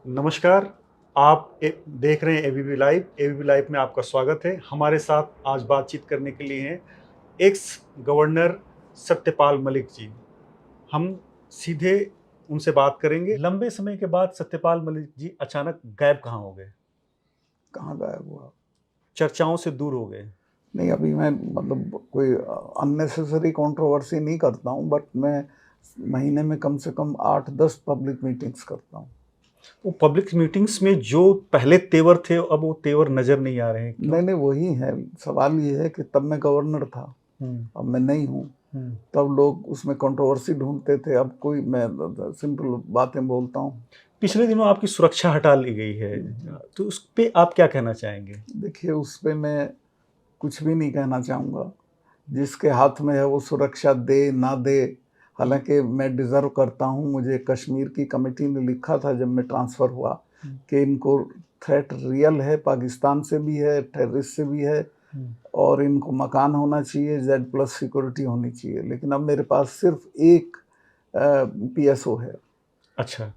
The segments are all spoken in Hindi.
नमस्कार। आप देख रहे हैं एबीपी लाइव। एबीपी लाइव में आपका स्वागत है। हमारे साथ आज बातचीत करने के लिए हैं एक्स गवर्नर सत्यपाल मलिक जी। हम सीधे उनसे बात करेंगे। लंबे समय के बाद सत्यपाल मलिक जी अचानक गायब कहाँ हो गए? कहाँ गायब हुआ? चर्चाओं से दूर हो गए? नहीं, अभी मैं मतलब कोई अननेसेसरी कंट्रोवर्सी नहीं करता हूँ, बट मैं महीने में कम से कम 8-10 पब्लिक मीटिंग्स करता हूँ। वो पब्लिक मीटिंग्स में जो पहले तेवर थे, अब वो तेवर नजर नहीं आ रहे हैं, क्यों? नहीं, वही है। सवाल ये है कि तब मैं गवर्नर था, अब मैं नहीं हूँ। तब लोग उसमें कंट्रोवर्सी ढूंढते थे, अब कोई मैं सिंपल बातें बोलता हूँ। पिछले दिनों आपकी सुरक्षा हटा ली गई है, तो उस पे आप क्या कहना चाहेंगे? देखिए, उस पर मैं कुछ भी नहीं कहना चाहूँगा। जिसके हाथ में है वो सुरक्षा दे ना दे, हालांकि मैं डिज़र्व करता हूँ। मुझे कश्मीर की कमेटी ने लिखा था जब मैं ट्रांसफ़र हुआ कि इनको थ्रेट रियल है, पाकिस्तान से भी है, टेररिस्ट से भी है, और इनको मकान होना चाहिए, Z+ सिक्योरिटी होनी चाहिए। लेकिन अब मेरे पास सिर्फ एक PSO है। अच्छा,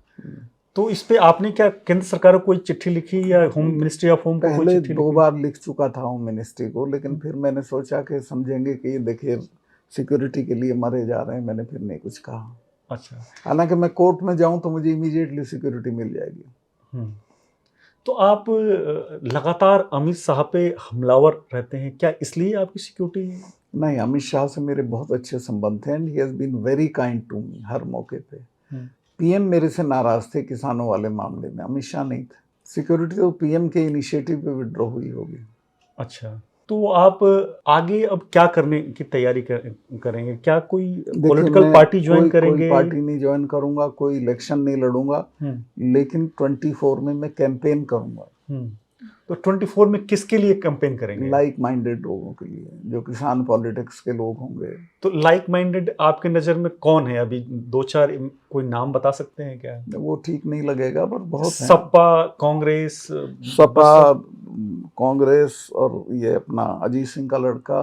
तो इस पे आपने क्या केंद्र सरकार को कोई चिट्ठी लिखी या होम मिनिस्ट्री ऑफ होम को कोई पहले चिट्ठी 2 लिखी? बार लिख चुका था होम मिनिस्ट्री को, लेकिन फिर मैंने सोचा कि समझेंगे कि ये देखिए सिक्योरिटी के लिए मरे जा रहे हैं, मैंने फिर नहीं कुछ कहा। अच्छा। हालांकि मैं कोर्ट में जाऊं तो मुझे इमीडिएटली सिक्योरिटी मिल जाएगी। तो आप लगातार अमित शाह पे हमलावर रहते हैं, क्या इसलिए आपकी सिक्योरिटी? नहीं, अमित शाह से मेरे बहुत अच्छे संबंध थे and he has been very kind to me हर मौके पे। पीएम मेरे से नाराज थे किसानों वाले मामले में, अमित शाह नहीं थे। सिक्योरिटी तो पीएम के इनिशिएटिव पे विड्रॉ हुई होगी। अच्छा, तो आप आगे अब क्या करने की तैयारी करेंगे? क्या कोई देखिए, पॉलिटिकल मैं पार्टी ज्वाइन कोई करेंगे? पार्टी नहीं ज्वाइन करूंगा, कोई इलेक्शन नहीं लड़ूंगा, लेकिन 24 में मैं कैंपेन करूंगा। तो 24 में किसके लिए कैंपेन करेंगे? लाइक माइंडेड लोगों के लिए, जो किसान पॉलिटिक्स के लोग होंगे। तो लाइक माइंडेड आपके नज़र में कौन है? अभी 2-4 कोई नाम बता सकते हैं क्या? वो ठीक नहीं लगेगा, पर बहुत हैं। सपा, कांग्रेस, सपा, बसपा। कांग्रेस और ये अपना अजीत सिंह का लड़का,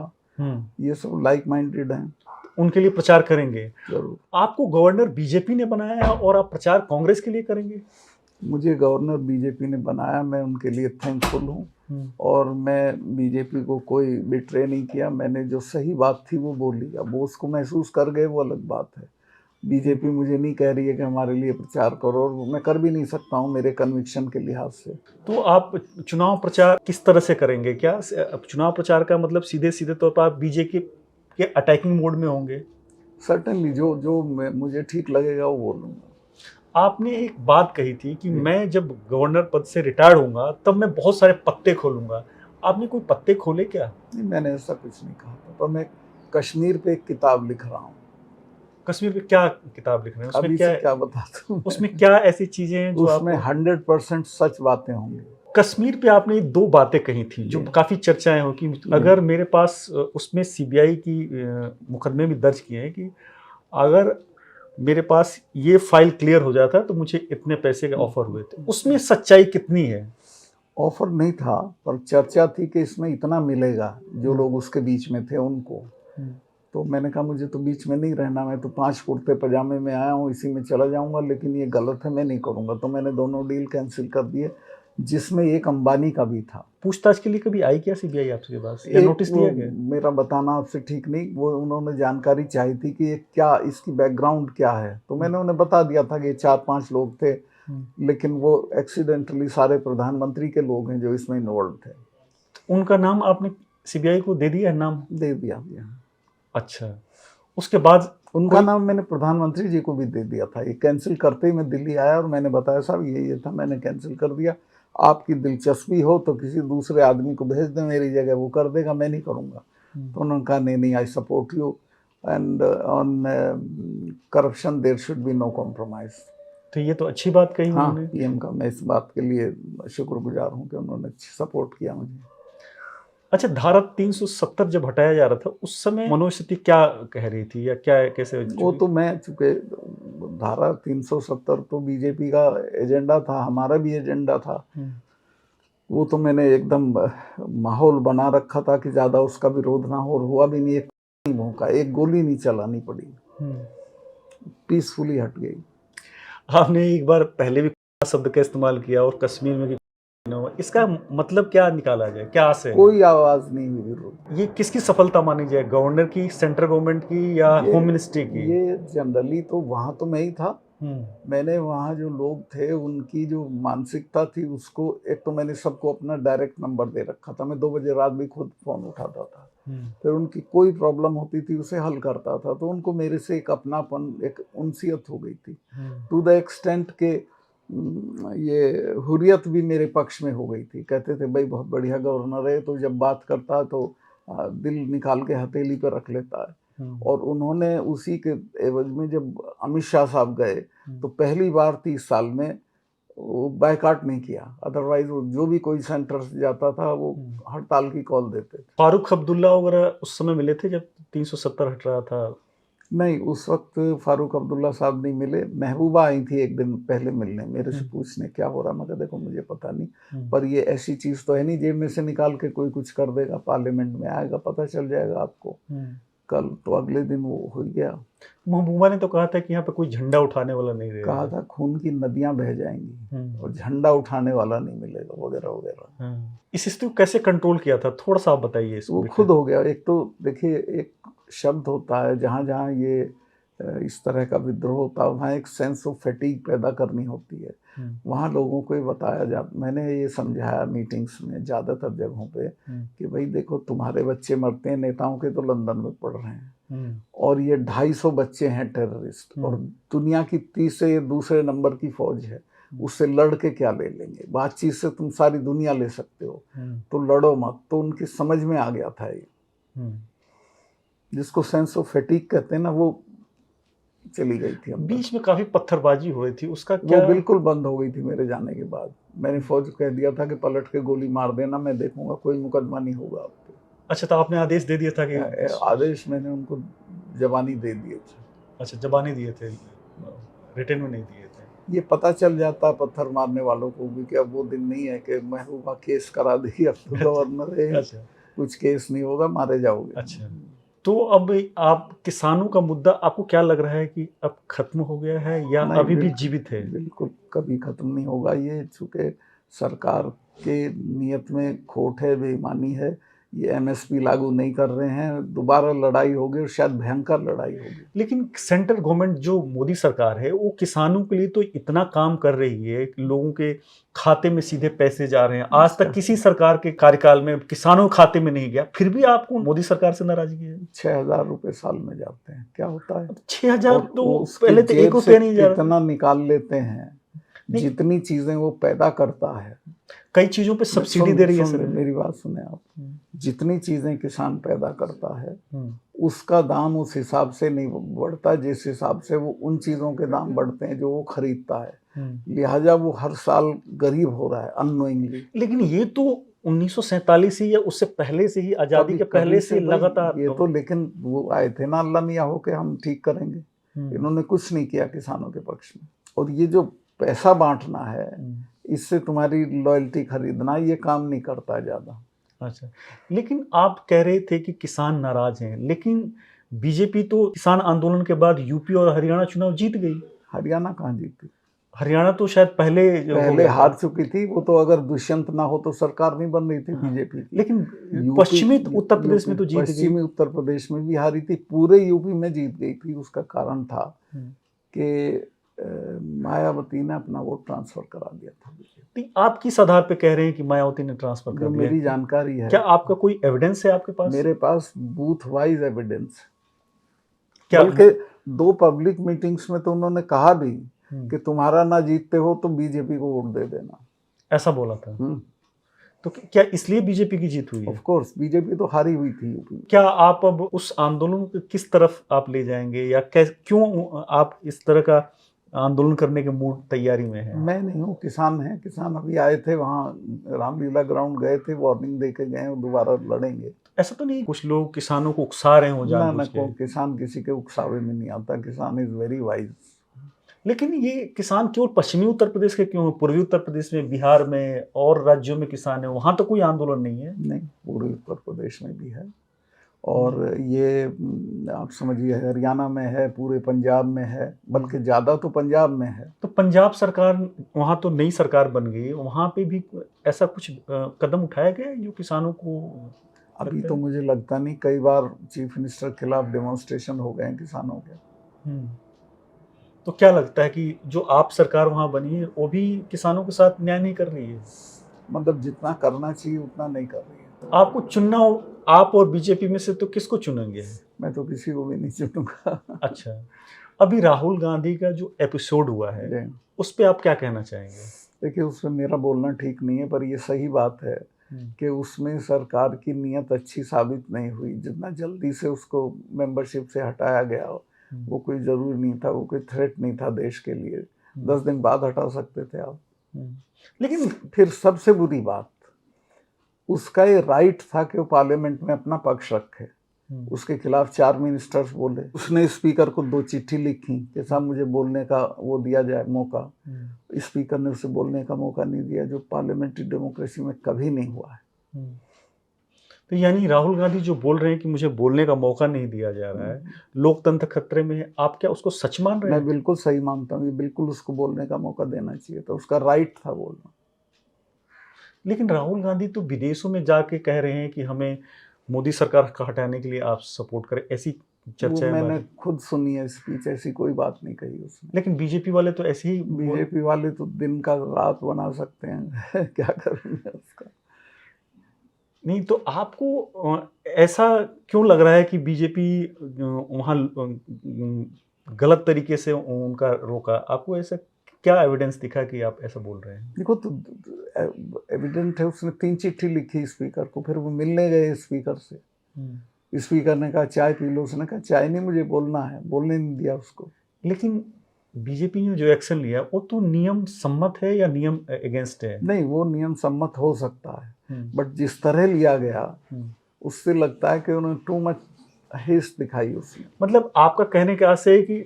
ये सब लाइक माइंडेड हैं। उनके लिए प्रचार करेंगे? जरूर। आपको गवर्नर बीजेपी ने बनाया है और आप प्रचार कांग्रेस के लिए करेंगे? मुझे गवर्नर बीजेपी ने बनाया, मैं उनके लिए थैंकफुल हूँ, और मैं बीजेपी को कोई बिट्रे नहीं किया। मैंने जो सही बात थी वो बोली, अब वो उसको महसूस कर गए वो अलग बात है। बीजेपी मुझे नहीं कह रही है कि हमारे लिए प्रचार करो, और मैं कर भी नहीं सकता हूँ मेरे कन्विक्शन के लिहाज से। तो आप चुनाव प्रचार किस तरह से करेंगे? क्या चुनाव प्रचार का मतलब सीधे सीधे तौर पर आप बीजेपी के अटैकिंग मोड में होंगे? सर्टेनली जो जो मुझे ठीक लगेगा वो बोलूँगा। आपने एक बात कही थी कि मैं जब गवर्नर पद से रिटायर्ड होऊंगा तब मैं बहुत सारे पत्ते खोलूंगा। आपने कोई पत्ते खोले क्या? नहीं, मैंने ऐसा कुछ नहीं कहा था, पर मैं कश्मीर पे एक किताब लिख रहा हूँ। कश्मीर पे क्या किताब लिख रहे हैं? अभी से क्या बताता हूँ? उसमें क्या ऐसी चीजें हैं जो उसमें आपको? 100% सच बातें होंगी। कश्मीर पे आपने 2 बातें कही थी जो काफी चर्चाएं हो कि अगर मेरे पास उसमें सीबीआई की मुकदमे भी दर्ज किए हैं कि अगर मेरे पास ये फाइल क्लियर हो जाता तो मुझे इतने पैसे के ऑफर हुए थे। उसमें सच्चाई कितनी है? ऑफर नहीं था, पर चर्चा थी कि इसमें इतना मिलेगा, जो लोग उसके बीच में थे उनको। तो मैंने कहा मुझे तो बीच में नहीं रहना, मैं तो 5 कुर्ते पजामे में आया हूँ, इसी में चला जाऊंगा, लेकिन ये गलत है, मैं नहीं करूंगा। तो मैंने दोनों डील कैंसिल कर दिए, जिसमें एक अंबानी का भी था। पूछताछ के लिए कभी आई क्या सीबीआई आपके पास या नोटिस दिया गया? मेरा बताना आपसे ठीक नहीं, वो उन्होंने जानकारी चाहिए थी कि ये क्या, इसकी बैकग्राउंड क्या है, तो मैंने उन्हें बता दिया था कि 4-5 लोग थे, लेकिन वो एक्सीडेंटली सारे प्रधानमंत्री के लोग हैं जो इसमें इन्वॉल्व थे। उनका नाम आपने सीबीआई को दे दिया है? नाम दे दिया। अच्छा, उसके बाद उनका नाम मैंने प्रधानमंत्री जी को भी दे दिया था। ये कैंसिल करते ही मैं दिल्ली आया और मैंने बताया साहब ये था, मैंने कैंसिल कर दिया, आपकी दिलचस्पी हो तो किसी दूसरे आदमी को भेज दें मेरी जगह, वो कर देगा, मैं नहीं करूँगा। तो उन्होंने कहा नहीं, I support you, and on corruption there should be no compromise. तो ये तो अच्छी बात कही हाँ, उन्होंने। पीएम का मैं इस बात के लिए शुक्रगुजार हूँ कि उन्होंने सपोर्ट किया मुझे। अच्छा, धारा 370 जब हटाया जा रहा था उस समय मनोस्थिति क्या कह रही थी या क्या कैसे? वो तो मैं, चूंकि धारा 370 तो बीजेपी का एजेंडा था, हमारा भी एजेंडा था, वो तो मैंने एकदम माहौल बना रखा था कि ज़्यादा उसका विरोध ना हो, और हुआ भी नहीं। एक नहीं भौंका, एक गोली नहीं चलानी पड़ी, पीसफुली हट गई। आपने एक बार पहले भी शब्द का इस्तेमाल किया और कश्मीर में इसका मतलब क्या निकाला जाए, क्या आशय है? कोई आवाज नहीं हुई विरोध। ये किसकी सफलता मानी जाए, गवर्नर की, सेंट्रल गवर्नमेंट की या होम मिनिस्ट्री की? ये जनरली तो वहाँ तो मैं ही था, मैंने वहाँ जो लोग थे उनकी जो मानसिकता थी उसको, एक तो मैंने सबको अपना डायरेक्ट नंबर दे रखा था, मैं 2 बजे रात भी खुद फोन उठाता था, फिर उनकी कोई प्रॉब्लम होती थी उसे हल करता था, तो उनको मेरे से एक अपनापन, एक उनसियत हो गई थी, टू द एक्सटेंट के ये हुर्रियत भी मेरे पक्ष में हो गई थी। कहते थे भाई बहुत बढ़िया गवर्नर है, तो जब बात करता है तो दिल निकाल के हथेली पर रख लेता है। और उन्होंने उसी के एवज में जब अमित शाह साहब गए तो पहली बार 30 साल में वो बायकाट नहीं किया, अदरवाइज वो जो भी कोई सेंटर से जाता था वो हड़ताल की कॉल देते थे। फारूक अब्दुल्ला वगैरह उस समय मिले थे जब 370 हट रहा था? नहीं, उस वक्त फारूक अब्दुल्ला साहब नहीं मिले, महबूबा आई थी एक दिन पहले मिलने, मेरे से पूछने क्या हो रहा, मैं कहा देखो मुझे पता नहीं, पर ये ऐसी चीज़ तो है नहीं जेब में से निकाल के कोई कुछ कर देगा, पार्लियामेंट में आएगा पता चल जाएगा आपको। कल तो अगले दिन वो हो गया। महबूबा ने तो कहा था कि यहाँ पे कोई झंडा उठाने वाला नहीं रहेगा, कहा था खून की नदियां बह जाएंगी और झंडा उठाने वाला नहीं मिलेगा वगैरह वगैरह। इस स्थिति को कैसे कंट्रोल किया था, थोड़ा सा आप बताइए। वो खुद हो गया। एक तो देखिए, एक शब्द होता है जहाँ जहाँ ये इस तरह का विद्रोह होता है वहाँ एक सेंस ऑफ फैटीग पैदा करनी होती है, वहाँ लोगों को बताया जाता, मैंने ये समझाया मीटिंग्स में ज़्यादातर जगहों पे कि भाई देखो तुम्हारे बच्चे मरते हैं, नेताओं के तो लंदन में पढ़ रहे हैं और ये 250 बच्चे हैं टेररिस्ट, और दुनिया की तीसरे दूसरे नंबर की फौज है, उससे लड़ के क्या ले लेंगे, बातचीत से तुम सारी दुनिया ले सकते हो, तो लड़ो मत। तो उनकी समझ में आ गया था ये, जिसको सेंस ऑफ फैटीग कहते हैं ना, वो चली गई थी। बीच में काफी पत्थरबाजी हो रही थी, उसका क्या? वो बिल्कुल बंद हो गई थी मेरे जाने के बाद। मैंने फौज को कह दिया था कि पलट के गोली मार देना, मैं देखूंगा, कोई मुकदमा नहीं होगा आप पे। अच्छा, तो आपने आदेश दे दिया था कि? आदेश मैंने उनको जबानी दे दिए थे। अच्छा, जबानी दिए थे, रिटर्न में नहीं दिए थे। ये पता चल जाता पत्थर मारने वालों को भी कि अब वो दिन नहीं है कि महबूबा केस करा देगी, अब तो गवर्नर है, कुछ केस नहीं होगा, मारे जाओगे। अच्छा, तो अब आप किसानों का मुद्दा आपको क्या लग रहा है कि अब खत्म हो गया है या अभी भी जीवित है? बिल्कुल कभी खत्म नहीं होगा ये, चूँकि सरकार के नियत में खोट है, बेईमानी है, ये एमएसपी लागू नहीं कर रहे हैं, दोबारा लड़ाई होगी और शायद भयंकर लड़ाई होगी। लेकिन सेंट्रल गवर्नमेंट जो मोदी सरकार है वो किसानों के लिए तो इतना काम कर रही है, लोगों के खाते में सीधे पैसे जा रहे हैं, आज तक किसी सरकार के कार्यकाल में किसानों के खाते में नहीं गया, फिर भी आपको मोदी सरकार से नाराजगी है? 6,000 रुपए साल में जाते हैं, क्या होता है? 6,000 तो पहले तो 1 रुपया नहीं जा रहा, कितना निकाल लेते हैं, जितनी चीजें वो पैदा करता है। कई चीजों पे सब्सिडी दे रही है सर। मेरी बात सुने आप, जितनी चीजें किसान पैदा करता है उसका दाम उस हिसाब से नहीं बढ़ता जिस हिसाब से वो उन चीजों के दाम बढ़ते हैं जो वो खरीदता है, लिहाजा वो हर साल गरीब हो रहा है अननोइंगली। लेकिन ये तो 1947 से या उससे पहले से ही, आजादी के पहले से लगातार ये तो, लेकिन वो आए थे ना अल्लाह मियाँ हो के हम ठीक करेंगे, इन्होंने कुछ नहीं किया किसानों के पक्ष में। और ये जो पैसा बांटना है, इससे तुम्हारी लॉयल्टी खरीदना, ये काम नहीं करता ज्यादा। अच्छा, लेकिन आप कह रहे थे कि किसान नाराज हैं, लेकिन बीजेपी तो किसान आंदोलन के बाद यूपी और हरियाणा चुनाव जीत गई। हरियाणा कहाँ जीती? हरियाणा तो शायद पहले हार चुकी थी वो, तो अगर दुष्यंत ना हो तो सरकार नहीं बन रही थी बीजेपी की। लेकिन पश्चिमी उत्तर प्रदेश में तो जीत गई। पश्चिमी उत्तर प्रदेश में भी हारी थी, पूरे यूपी में जीत गई थी। उसका कारण था कि मायावती ने अपना वोट ट्रांसफर करा दिया था। आप किस आधार पे कह रहे हैं कि मायावती ने ट्रांसफर कर दिया? मेरी जानकारी है। क्या आपका कोई एविडेंस है आपके पास? मेरे पास बूथ वाइज एविडेंस। बल्कि 2 पब्लिक मीटिंग्स में तो उन्होंने कहा भी कि तुम्हारा ना जीतते हो तो बीजेपी को वोट दे देना, ऐसा बोला था। तो क्या इसलिए बीजेपी की जीत हुई है? ऑफ कोर्स, बीजेपी तो हारी हुई थी यूपी। क्या आप अब उस आंदोलन को किस तरफ आप ले जाएंगे, या क्यों आप इस तरह का आंदोलन करने के मूड तैयारी में हैं? मैं नहीं हूँ, किसान हैं। किसान अभी आए थे वहाँ रामलीला ग्राउंड गए थे, वार्निंग दे के गए, दोबारा लड़ेंगे। ऐसा तो नहीं कुछ लोग किसानों को उकसा रहे हो जानबूझ के? किसान किसी के उकसावे में नहीं आता, किसान इज वेरी वाइज। लेकिन ये किसान केवल पश्चिमी उत्तर प्रदेश के क्यों? पूर्वी उत्तर प्रदेश में, बिहार में और राज्यों में किसान है, वहाँ तो कोई आंदोलन नहीं है? नहीं, पूर्वी उत्तर प्रदेश में भी है। और ये आप समझिए हरियाणा में है, पूरे पंजाब में है, बल्कि ज़्यादा तो पंजाब में है। तो पंजाब सरकार, वहाँ तो नई सरकार बन गई, वहाँ पे भी ऐसा कुछ कदम उठाया गया है जो किसानों को अभी लगता तो है? मुझे लगता नहीं, कई बार चीफ मिनिस्टर के खिलाफ डेमोन्स्ट्रेशन हो गए हैं किसानों के। हम्म। तो क्या लगता है कि जो आप सरकार वहाँ बनी है वो भी किसानों के साथ न्याय नहीं कर रही है? मतलब जितना करना चाहिए उतना नहीं कर रही है। आपको चुनना हो, आप और बीजेपी में से तो किसको चुनेंगे? मैं तो किसी को भी नहीं चुनूंगा। अच्छा, अभी राहुल गांधी का जो एपिसोड हुआ है जी। उस पे आप क्या कहना चाहेंगे? देखिए, उसमें मेरा बोलना ठीक नहीं है, पर ये सही बात है कि उसमें सरकार की नीयत अच्छी साबित नहीं हुई। जितना जल्दी से उसको मेंबरशिप से हटाया गया, वो कोई ज़रूरी नहीं था, वो कोई थ्रेट नहीं था देश के लिए। 10 दिन बाद हटा सकते थे आप। लेकिन फिर सबसे बुरी बात, उसका ये राइट था कि वो पार्लियामेंट में अपना पक्ष रखे। उसके खिलाफ 4 मिनिस्टर्स बोले, उसने स्पीकर को 2 चिट्ठी लिखी कि साहब मुझे बोलने का वो दिया जाए मौका। स्पीकर ने उसे बोलने का मौका नहीं दिया, जो पार्लियामेंट्री डेमोक्रेसी में कभी नहीं हुआ है। तो यानी राहुल गांधी जो बोल रहे हैं कि मुझे बोलने का मौका नहीं दिया जा रहा है, लोकतंत्र खतरे में है, आप क्या उसको सच मान रहे हैं? मैं बिल्कुल सही मानता हूँ, ये बिल्कुल उसको बोलने का मौका देना चाहिए था, उसका राइट था बोलना। लेकिन राहुल गांधी तो विदेशों में जाके कह रहे हैं कि हमें मोदी सरकार का हटाने के लिए आप सपोर्ट करें, ऐसी वो चर्चा है मैंने हमारी। खुद सुनी है स्पीच, ऐसी कोई बात नहीं कही उसने। लेकिन बीजेपी वाले तो ऐसे ही बीजेपी वाले तो दिन का रात बना सकते हैं। क्या करेंगे उसका। नहीं, तो आपको ऐसा क्यों लग रहा है कि बीजेपी वहाँ गलत तरीके से उनका रोका? आपको ऐसा क्या एविडेंस दिखा कि आप ऐसा बोल रहे हैं? देखो, तो एविडेंट है, उसने 3 चिट्ठी लिखी स्पीकर को, फिर वो मिलने गए स्पीकर से। स्पीकर ने कहा चाय पी लो, उसने कहा चाय नहीं, मुझे बोलना है, बोलने नहीं दिया उसको। लेकिन बीजेपी ने जो एक्शन लिया वो तो नियम सम्मत है या नियम अगेंस्ट है? नहीं, वो नियम सम्मत हो सकता है, बट जिस तरह लिया गया उससे लगता है कि उन्होंने टू मच हेस्ट दिखाई उसमें। मतलब आपका कहने का आशय है कि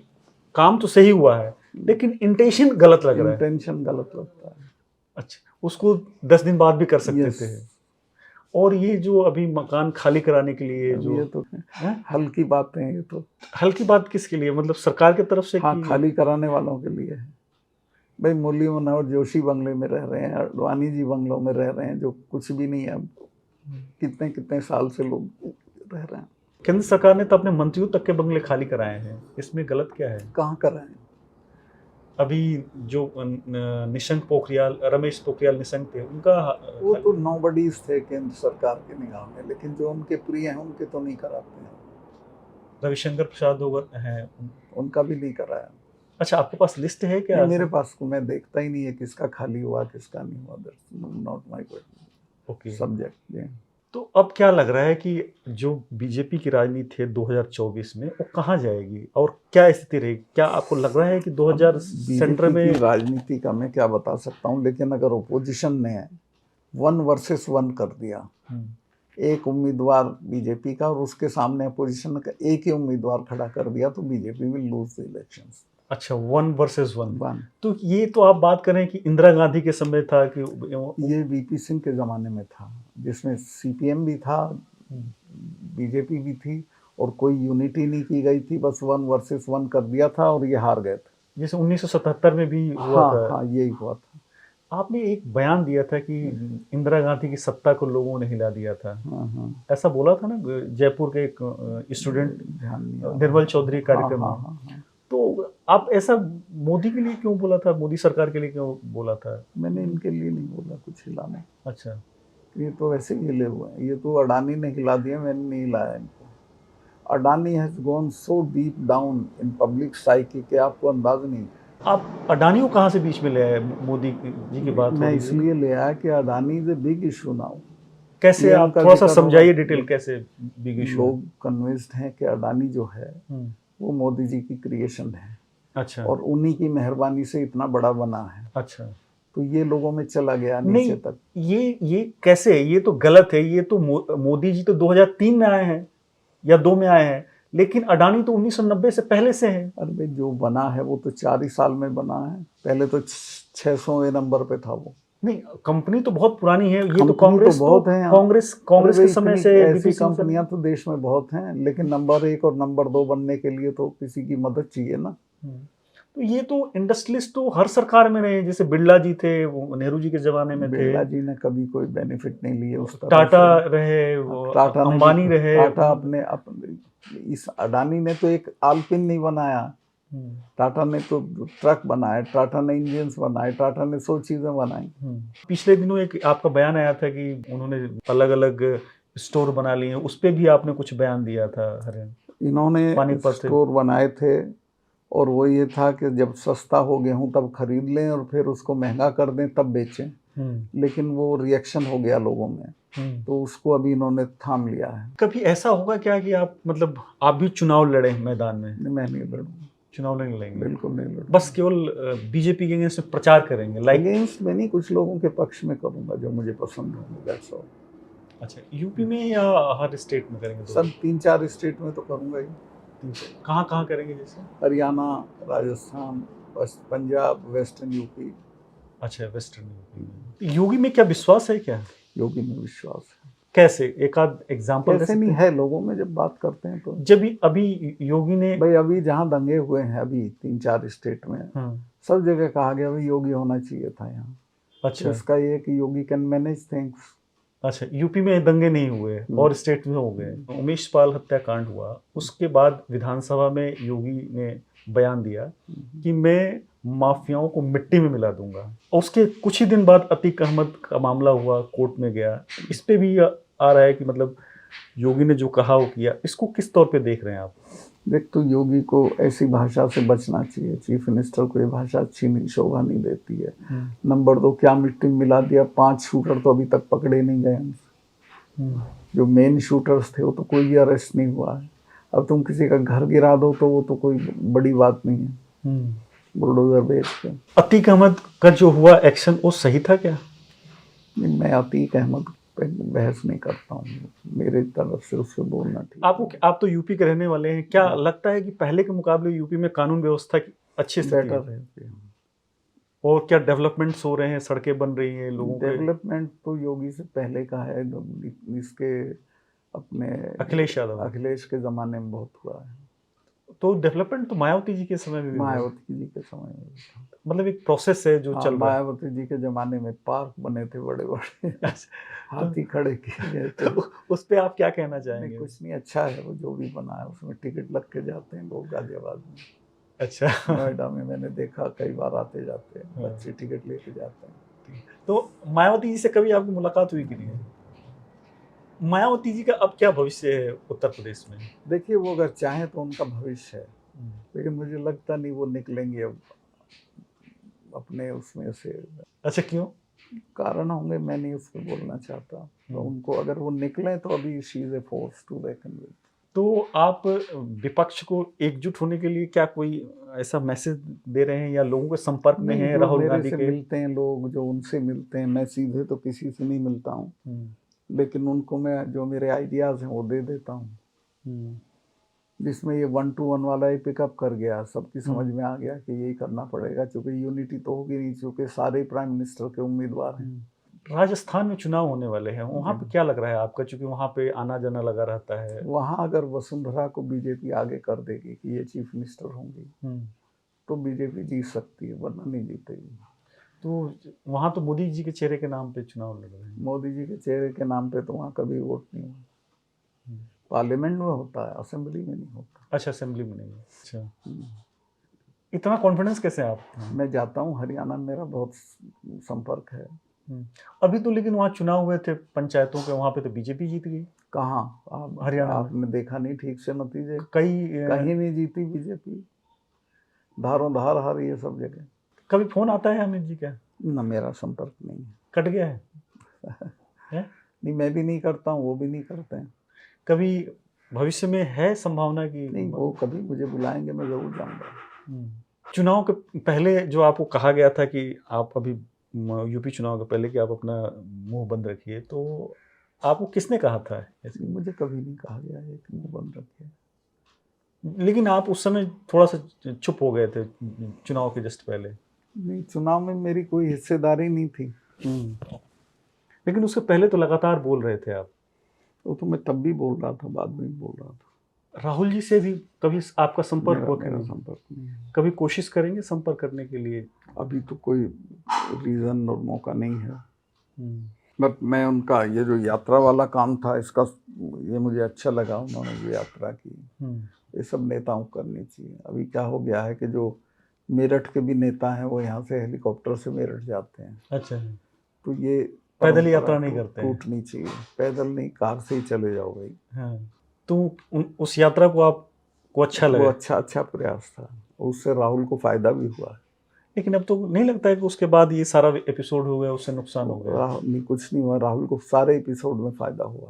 काम तो सही हुआ है लेकिन इंटेंशन गलत लग रहा है। इंटेंशन गलत लगता है। अच्छा, उसको 10 दिन बाद भी कर सकते Yes. थे। और ये जो अभी मकान खाली कराने के लिए जो ये तो हल्की बातें हैं, ये तो हल्की बात किसके लिए, मतलब सरकार की तरफ से? हाँ, खाली कराने वालों के लिए है भाई। मुरली मनोहर जोशी बंगले में रह रहे हैं, अडवाणी जी बंगलों में रह रहे हैं, जो कुछ भी नहीं है। अब कितने कितने साल से लोग रह रहे हैं। केंद्र सरकार ने तो अपने मंत्रियों तक के बंगले खाली कराए हैं, इसमें गलत क्या है? कहाँ कराए हैं? अभी जो निशंक पोखरियाल, रमेश पोखरियाल निशंक थे, उनका वो तो नोबडीज थे केंद्र सरकार के निगाह में, लेकिन जो उनके प्रिय हैं उनके तो नहीं कराते हैं। रविशंकर प्रसाद हैं, उनका भी नहीं कराया। अच्छा, आपके पास लिस्ट है क्या? मेरे पास को मैं देखता ही नहीं है किसका खाली हुआ किसका नहीं हुआ। That's not my okay subject. तो अब क्या लग रहा है कि जो बीजेपी की राजनीति है 2024 में वो कहाँ जाएगी और क्या स्थिति रहेगी? क्या आपको लग रहा है कि 2000 सेंटर में राजनीति का मैं क्या बता सकता हूँ, लेकिन अगर ओपोजिशन ने 1 वर्सेस 1 कर दिया, एक उम्मीदवार बीजेपी का और उसके सामने अपोजिशन का एक ही उम्मीदवार खड़ा कर दिया, तो BJP will lose the elections. अच्छा, 1 वर्सेस 1। तो ये तो आप बात करें कि इंदिरा गांधी के समय था कि ये वीपी सिंह के ज़माने में था, जिसमें सीपीएम भी था, बीजेपी भी थी, और कोई यूनिटी नहीं की गई थी, बस 1 वर्सेस 1 कर दिया था और ये हार गए थे। जैसे 1977 में भी हुआ था। हाँ, यही हुआ था। आपने एक बयान दिया था कि इंदिरा गांधी की सत्ता को लोगों ने हिला दिया था। ऐसा बोला था ना जयपुर के एक स्टूडेंट निर्मल चौधरी कार्यक्रम में। तो आप ऐसा मोदी के लिए क्यों बोला था, मोदी सरकार के लिए क्यों बोला था? मैंने इनके लिए नहीं बोला कुछ हिलाने। अच्छा, ये तो वैसे ही हिले हुए हैं, ये तो अडानी ने हिला दिया, मैंने नहीं हिलाया इनको। Adani has gone so deep down in public psyche कि आपको अंदाज नहीं। आप अडानी को कहाँ से बीच में ले आए? मोदी जी की बात मैं इसलिए ले आया कि Adani is a big issue now. कैसे, आप थोड़ा सा समझाइए डिटेल, कैसे बिग इशू? लोग कन्विंस्ड हैं कि अडानी जो है वो मोदी जी की क्रिएशन है। अच्छा, और उन्हीं की मेहरबानी से इतना बड़ा बना है। अच्छा, तो ये लोगों में चला गया नीचे तक। ये कैसे? ये तो गलत है। ये तो मोदी जी तो 2003 में आए हैं या 2 में आए हैं, लेकिन अडानी तो 1990 से पहले से है। अरे भाई, जो बना है वो तो 4 ही साल में बना है। पहले तो 600वें नंबर पे था वो। नहीं, कंपनी तो बहुत पुरानी है, ये तो कंपनी कांग्रेस तो बहुत है यहाँ। कांग्रेस अरे के भाई, समय इतनी से ऐसी बीपी सिंह सर। कंपनियां तो देश में बहुत हैं, लेकिन नंबर 1 और नंबर 2 बनने के लिए तो किसी की मदद चाहिए ना। तो ये तो इंडस्ट्रियलिस्ट तो हर सरकार में रहे, जैसे बिरला जी थे, वो नेहरू जी के जमाने में थे, बिरला जी ने कभी कोई बेनिफिट नहीं लिए उस तरह टाटा से। रहे, वो टाटा ने अंबानी भी, रहे, टाटा अपने इस अडानी ने तो एक आलपिन नहीं बनाया। टाटा ने तो ट्रक बनाए, टाटा ने इंजन्स बनाए, टाटा ने 100 चीजें बनाई। पिछले दिनों एक आपका बयान आया था कि उन्होंने अलग अलग स्टोर बना लिए हैं, उस पे भी आपने कुछ बयान दिया था हरियाणा। इन्होंने पानीपत से स्टोर बनाए थे, और वो ये था कि जब सस्ता हो गेहूं तब खरीद लें और फिर उसको महंगा कर दें तब बेचें। लेकिन वो रिएक्शन हो गया लोगों में, तो उसको अभी इन्होंने थाम लिया है। कभी ऐसा होगा क्या कि आप मतलब आप भी चुनाव लड़े मैदान में? मैं नहीं लड़ूंगा, चुनाव नहीं लड़ेंगे? बिल्कुल नहीं लड़ूंगा। बस केवल बीजेपी के अगेंस्ट में प्रचार करेंगे, लाइक अगेंस्ट में नहीं, कुछ लोगों के पक्ष में करूंगा जो मुझे पसंद होंगे, दैट्स ऑल। अच्छा, यूपी में या हर स्टेट में करेंगे? सब 3-4 स्टेट में तो करूंगा ही। कहाँ कहाँ करेंगे जैसे? Haryana, Rajasthan, Punjab, western UP. अच्छा, वेस्टर्न यूपी। योगी में क्या विश्वास है क्या? योगी में विश्वास है। कैसे, एक आध एग्जांपल कैसे नहीं है, लोगों में जब बात करते हैं तो। जब अभी योगी ने, भाई अभी जहाँ दंगे हुए हैं अभी 3-4 स्टेट में, सब जगह कहा गया भाई योगी होना चाहिए था यहाँ। अच्छा, तो इसका ये कि योगी कैन मैनेज थिंग्स। अच्छा, यूपी में दंगे नहीं हुए और स्टेट में हो गए। उमेश पाल हत्याकांड हुआ, उसके बाद विधानसभा में योगी ने बयान दिया कि मैं माफियाओं को मिट्टी में मिला दूंगा। और उसके कुछ ही दिन बाद अतीक अहमद का मामला हुआ, कोर्ट में गया। इस पे भी आ रहा है कि मतलब योगी ने जो कहा वो किया। इसको किस तौर पे देख रहे हैं आप? देख, तो योगी को ऐसी भाषा से बचना चाहिए। चीफ मिनिस्टर को ये भाषा अच्छी नहीं, शोभा नहीं देती है। नंबर 2, क्या मिट्टी में मिला दिया? 5 शूटर तो अभी तक पकड़े नहीं गए। जो मेन शूटर्स थे वो तो कोई भी अरेस्ट नहीं हुआ है। अब तुम किसी का घर गिरा दो तो वो तो कोई बड़ी बात नहीं है, बुलडोजर भेज के। अतीक अहमद का जो हुआ एक्शन, वो सही था क्या? नहीं, मैं अतीक अहमद पे बहस नहीं करता हूँ, मेरे तरफ से उससे बोलना ठीक। आप तो यूपी के रहने वाले हैं, क्या लगता है कि पहले के मुकाबले यूपी में कानून व्यवस्था की अच्छी स्थिति है? बेटर है। और क्या डेवलपमेंट्स हो रहे हैं, सड़कें बन रही हैं लोगों के? डेवलपमेंट तो योगी से पहले का है, इसके अपने अखिलेश के ज़माने में बहुत हुआ है। तो डेवलपमेंट तो मायावती जी के समय में भी हुआ। मायावती जी के समय में मतलब एक प्रोसेस है जो चल रहा है। मायावती जी के ज़माने में पार्क बने थे बड़े बड़े, हाथी खड़े किए गए थे। तो उस पर आप क्या कहना चाहेंगे? कुछ नहीं, अच्छा है वो जो भी बना है, उसमें टिकट लग के जाते हैं लोग गाजियाबाद में। अच्छा, नोएडा में मैंने देखा, कई बार आते जाते हैं बच्चे, टिकट लेके जाते हैं। तो मायावती जी से कभी आपकी मुलाकात हुई कि नहीं? मायावती जी का अब क्या भविष्य है उत्तर प्रदेश में? देखिए, वो अगर चाहें तो उनका भविष्य है, लेकिन मुझे लगता नहीं वो निकलेंगे अब अपने उसमें से। अच्छा, क्यों? कारण होंगे, मैं नहीं उसको बोलना चाहता। तो उनको अगर वो निकले तो अभी she is a force to reckon with. तो आप विपक्ष को एकजुट होने के लिए क्या कोई ऐसा मैसेज दे रहे हैं या लोगों के संपर्क में हैं? राहुल गांधी के मिलते हैं लोग, जो उनसे मिलते हैं, मैं सीधे तो किसी से नहीं मिलता हूँ, लेकिन उनको मैं जो मेरे आइडियाज़ हैं वो दे देता हूँ। जिसमें ये 1-to-1 वाला ही पिकअप कर गया, सबकी समझ में आ गया कि यही करना पड़ेगा, क्योंकि यूनिटी तो होगी नहीं, क्योंकि सारे प्राइम मिनिस्टर के उम्मीदवार हैं। राजस्थान में चुनाव होने वाले हैं, वहाँ पे क्या लग रहा है आपका? क्योंकि वहाँ पे आना जाना लगा रहता है। वहाँ अगर वसुंधरा को बीजेपी आगे कर देगी कि ये चीफ मिनिस्टर होंगी, तो बीजेपी जीत सकती है, वरना नहीं जीतेगी। तो वहाँ तो मोदी जी के चेहरे के नाम पे चुनाव लग रहे हैं। मोदी जी के चेहरे के नाम पे तो वहाँ कभी वोट नहीं हुआ। पार्लियामेंट में होता है, असेंबली में नहीं होता। अच्छा, असेंबली में नहीं। अच्छा, इतना कॉन्फिडेंस कैसे आप? मैं जाता हूँ हरियाणा में, मेरा बहुत संपर्क है। अभी तो लेकिन वहाँ चुनाव हुए थे पंचायतों के, वहाँ पे तो बीजेपी जीत गई। कहाँ? हरियाणा आपने देखा नहीं ठीक से नतीजे? कहीं नहीं जीती बीजेपी, धारों धार हारी है सब जगह। कभी फोन आता है अमित जी का? ना, मेरा संपर्क नहीं है, कट गया है? नहीं, मैं भी नहीं करता हूँ, वो भी नहीं करते हैं। कभी भविष्य में है संभावना कि? नहीं, वो कभी मुझे बुलाएंगे, मैं जरूर जाऊंगा। चुनाव के पहले जो आपको कहा गया था कि आप अभी यूपी चुनाव के पहले कि आप अपना मुंह बंद रखिए, तो आपको किसने कहा था? मुझे कभी नहीं कहा गया है कि मुंह बंद रखिए। लेकिन आप उस समय थोड़ा सा चुप हो गए थे चुनाव के जस्ट पहले। नहीं, चुनाव में मेरी कोई हिस्सेदारी नहीं थी। लेकिन उससे पहले तो लगातार बोल रहे थे आप। वो तो मैं तब भी बोल रहा था, बाद में भी बोल रहा था। राहुल जी से भी कभी आपका संपर्क हुआ? मेरा संपर्क नहीं है। कभी कोशिश करेंगे संपर्क करने के लिए? अभी तो कोई रीज़न और मौका नहीं है। बट मैं उनका ये जो यात्रा वाला काम था, इसका ये मुझे अच्छा लगा, उन्होंने जो यात्रा की। ये सब नेताओं को करनी चाहिए। अभी क्या हो गया है कि जो मेरठ के भी नेता हैं वो यहाँ से हेलीकॉप्टर से मेरठ जाते हैं। अच्छा। तो ये पैदल यात्रा नहीं करते हैं? टूटनी चाहिए। पैदल नहीं, कार से ही चले जाओ भाई। हाँ। तो उस यात्रा को आपको अच्छा लगा? वो अच्छा प्रयास था, उससे राहुल को फायदा भी हुआ। लेकिन अब तो नहीं लगता है कि उसके बाद ये सारा एपिसोड हो गया उससे नुकसान हो गया? नहीं, कुछ नहीं हुआ। राहुल को सारे एपिसोड में फायदा हुआ।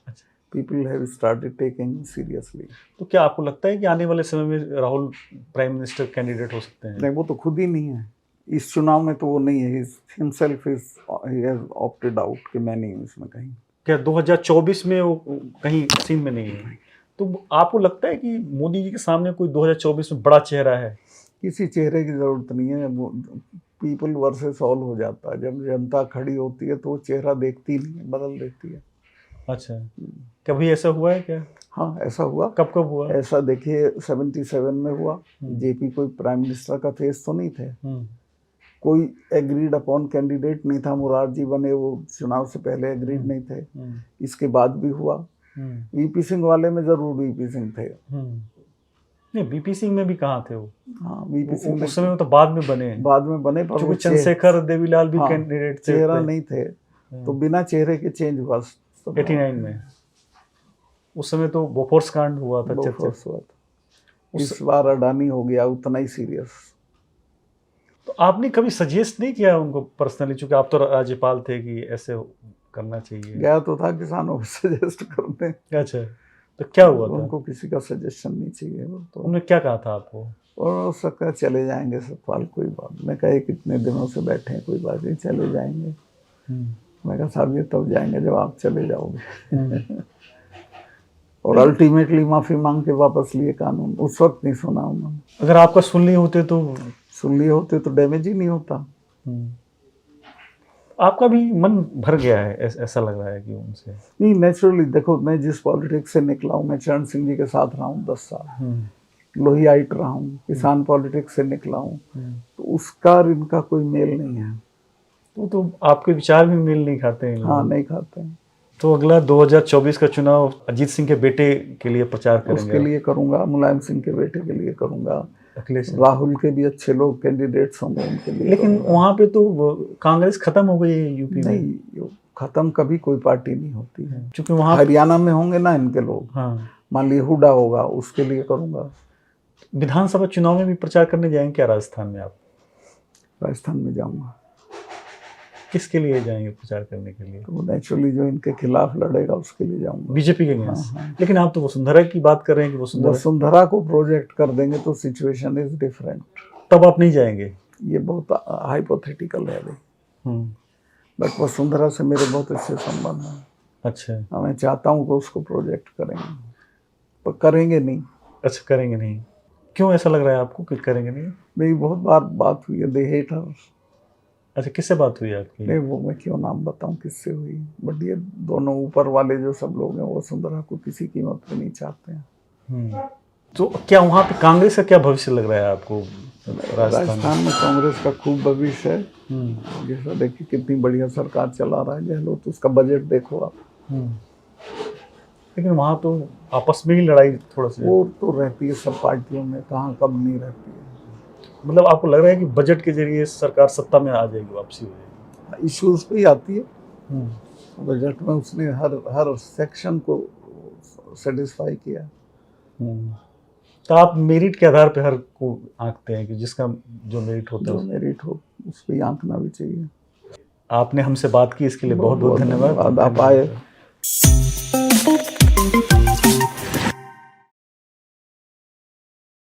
अच्छा। People have started taking seriously. तो क्या आपको लगता है कि आने वाले समय में राहुल प्राइम मिनिस्टर कैंडिडेट हो सकते हैं? नहीं, वो तो खुद ही नहीं है इस चुनाव में, तो वो नहीं है। Himself is he has opted out कि मैं नहीं हूँ इसमें कहीं। क्या 2024 में वो कहीं सीन में नहीं है? तो आपको लगता है कि मोदी जी के सामने कोई 2024 में बड़ा चेहरा है? किसी चेहरे की जरूरत नहीं है। वो पीपल वर्सेस ऑल हो जाता है। जब जनता खड़ी होती है तो वो चेहरा देखती नहीं है, बदल देती है। अच्छा, कभी ऐसा हुआ है क्या? हाँ, ऐसा हुआ। कब हुआ? ऐसा देखिए 77 में हुआ। जेपी कोई प्राइम मिनिस्टर का फेस तो नहीं थे। कोई एग्रीड अपॉन कैंडिडेट नहीं था। मुरारजी बने, वो चुनाव से पहले एग्रीड नहीं थे। इसके बाद भी हुआ। वीपी सिंह वाले में जरूर वीपी सिंह थे। नहीं, वीपी सिंह में भी कहाँ थे वो? हाँ, वीपी सिंह उस समय तो बाद में बने पर क्योंकि चंद्रशेखर देवीलाल भी कैंडिडेट थे। चेहरा नहीं थे, तो बिना चेहरे के चेंज हुआ 89 में। उस समय तो बोफोर्स कांड हुआ था। इस बार अडानी हो गया उतना ही सीरियस। तो आपने कभी सजेस्ट नहीं किया उनको पर्सनली, चूंकि आप तो राज्यपाल थे, कि ऐसे करना चाहिए? गया तो था किसानों को सजेस्ट करने। अच्छा, तो क्या हुआ था? उनको किसी का सजेशन नहीं चाहिए। वो तो उन्होंने क्या कहा था आपको? और उसका चले जाएंगे सतपाल, कोई बात। मैं कहे कितने दिनों से बैठे हैं, कोई बात नहीं, चले जाएंगे। मैं कहा साहब ये तब जाएंगे जब आप चले जाओगे। और अल्टीमेटली माफी मांग के वापस लिए कानून। उस वक्त नहीं सुना उन्होंने। अगर आपका सुन लिए होते तो डैमेज ही नहीं होता। आपका भी मन भर गया है, ऐसा लग रहा है कि उनसे? नहीं, नेचुरली देखो, मैं जिस पॉलिटिक्स से निकला हूँ, मैं चरण सिंह जी के साथ रहा हूँ 10 साल, लोहियाइट रहा हूँ, किसान पॉलिटिक्स से निकला हूँ, तो उसका और इनका कोई मेल नहीं है। तो आपके विचार भी मेल नहीं खाते हैं? हाँ, नहीं खाते हैं। तो अगला 2024 का चुनाव अजीत सिंह के बेटे के लिए प्रचार करेंगे? उसके लिए करूंगा, मुलायम सिंह के बेटे के लिए करूंगा, राहुल के भी अच्छे लोग कैंडिडेट्स होंगे उनके लिए। लेकिन वहाँ पे तो कांग्रेस खत्म हो गई है यूपी में। नहीं, खत्म कभी कोई पार्टी नहीं होती है। क्योंकि वहाँ हरियाणा में होंगे ना इनके लोग। हाँ, मान ली हुडा होगा, उसके लिए करूंगा। विधानसभा चुनाव में भी प्रचार करने जाएंगे क्या राजस्थान में आप? राजस्थान में जाऊंगा। किसके लिए जाएंगे प्रचार करने के लिए? तो नेचुरली जो इनके खिलाफ लड़ेगा उसके लिए जाऊंगा, बीजेपी के अगेंस्ट। लेकिन आप तो वसुंधरा की बात कर रहे हैं कि वसुंधरा को प्रोजेक्ट कर देंगे तो सिचुएशन इज डिफरेंट। तब आप नहीं जाएंगे? ये बहुत हाइपोथेटिकल है भाई। बट वसुंधरा से मेरे बहुत अच्छे संबंध हैं। अच्छा। मैं चाहता हूँ कि उसको प्रोजेक्ट करेंगे, पर करेंगे नहीं। अच्छा, करेंगे नहीं? क्यों ऐसा लग रहा है आपको कि करेंगे नहीं? मेरी बहुत बार बात हुई है, दे हेट हर। अच्छा, किससे बात हुई आपकी? नहीं, वो मैं क्यों नाम बताऊं किससे हुई। बट ये दोनों ऊपर वाले जो सब लोग हैं वो वसुंधरा को किसी कीमत पे नहीं चाहते हैं। तो क्या वहाँ पे कांग्रेस का क्या भविष्य लग रहा है आपको? राजस्थान में कांग्रेस का खूब भविष्य है। जैसा देखिए कितनी बढ़िया सरकार चला रहा है गहलोत, तो उसका बजट देखो आप। लेकिन वहाँ तो आपस में ही लड़ाई थोड़ा सा वो तो रहती है सब पार्टियों में, कहाँ कब नहीं रहती है। मतलब आपको लग रहा है कि बजट के जरिए सरकार सत्ता में आ जाएगी, वापसी हो जाएगी? इश्यूज पे ही आती है। बजट में उसने हर सेक्शन को सेटिस्फाई किया। तो आप मेरिट के आधार पे हर को आंकते हैं कि जिसका जो मेरिट होता है, जो मेरिट हो उस पर आंकना भी चाहिए। आपने हमसे बात की, इसके लिए बहुत बहुत धन्यवाद। आप आए।